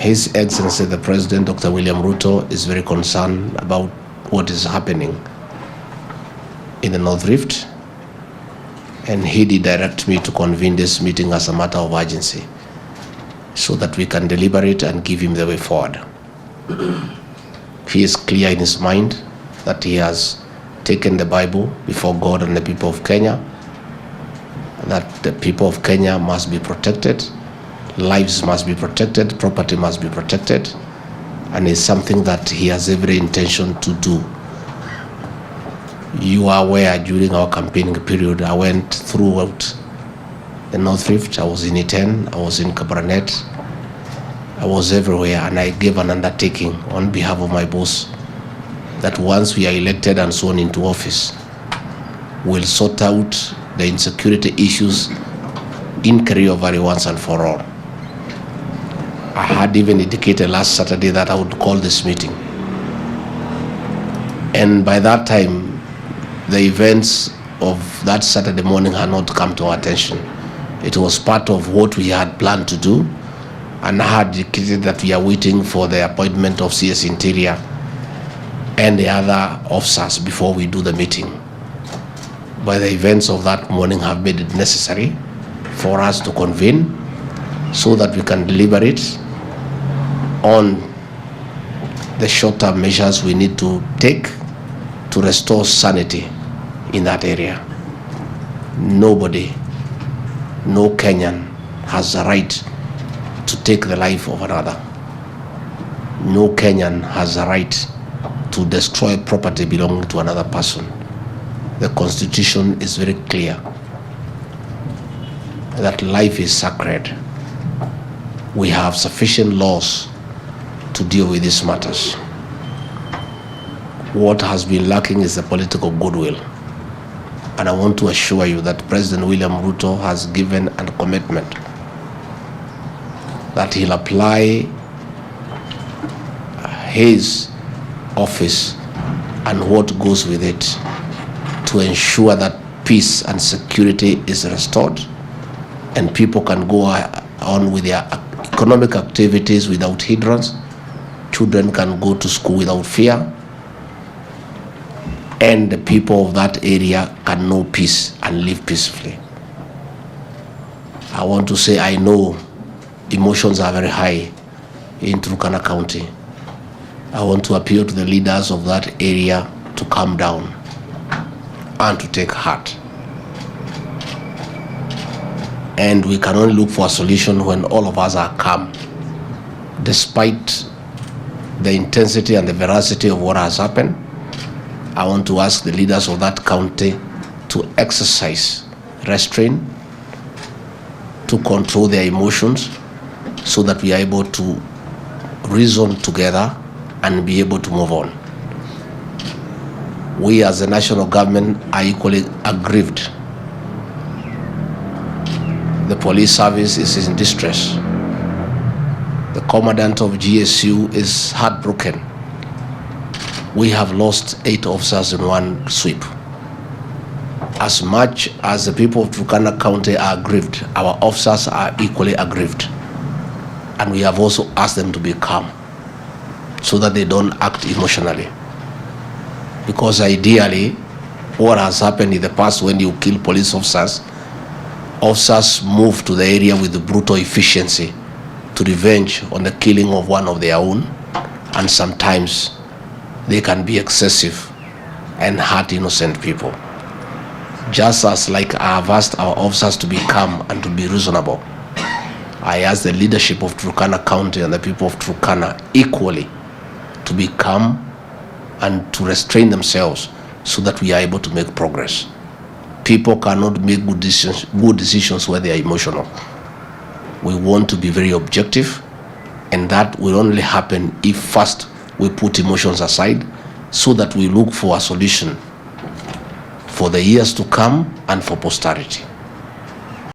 His Excellency the President, Dr. William Ruto, is very concerned about what is happening in the North Rift, and he did direct me to convene this meeting as a matter of urgency so that we can deliberate and give him the way forward. He is clear in his mind that he has taken the Bible before God and the people of Kenya, that the people of Kenya must be protected, lives must be protected, property must be protected, and it's something that he has every intention to do. You are aware during our campaigning period, I went throughout the North Rift. I was in Iten, I was in Kabarnet, I was everywhere, and I gave an undertaking on behalf of my boss that once we are elected and sworn into office, we'll sort out the insecurity issues in Kerio Valley once and for all. I had even indicated last Saturday that I would call this meeting. And by that time, the events of that Saturday morning had not come to our attention. It was part of what we had planned to do, and I had indicated that we are waiting for the appointment of CS Interior and the other officers before we do the meeting. But the events of that morning have made it necessary for us to convene so that we can deliberate on the short-term measures we need to take to restore sanity in that area. Nobody, no Kenyan has the right to take the life of another. No Kenyan has the right to destroy property belonging to another person. The Constitution is very clear that life is sacred. We have sufficient laws to deal with these matters. What has been lacking is the political goodwill. And I want to assure you that President William Ruto has given a commitment that he'll apply his office and what goes with it to ensure that peace and security is restored and people can go on with their economic activities without hindrance. Children can go to school without fear, and the people of that area can know peace and live peacefully. I want to say I know emotions are very high in Turkana County. I want to appeal to the leaders of that area to calm down and to take heart. And we can only look for a solution when all of us are calm, despite the intensity and the veracity of what has happened. I want to ask the leaders of that county to exercise restraint, to control their emotions, so that we are able to reason together and be able to move on. We as a national government are equally aggrieved. The police service is in distress. The commandant of GSU is heartbroken. We have lost 8 officers in one sweep. As much as the people of Turkana County are aggrieved, our officers are equally aggrieved. And we have also asked them to be calm so that they don't act emotionally. Because ideally, what has happened in the past when you kill police officers, officers move to the area with the brutal efficiency to revenge on the killing of one of their own, and sometimes they can be excessive and hurt innocent people. Just as like I have asked our officers to be calm and to be reasonable, I ask the leadership of Turkana County and the people of Turkana equally to be calm and to restrain themselves so that we are able to make progress. People cannot make good decisions where they are emotional. We want to be very objective, and that will only happen if first we put emotions aside so that we look for a solution for the years to come and for posterity.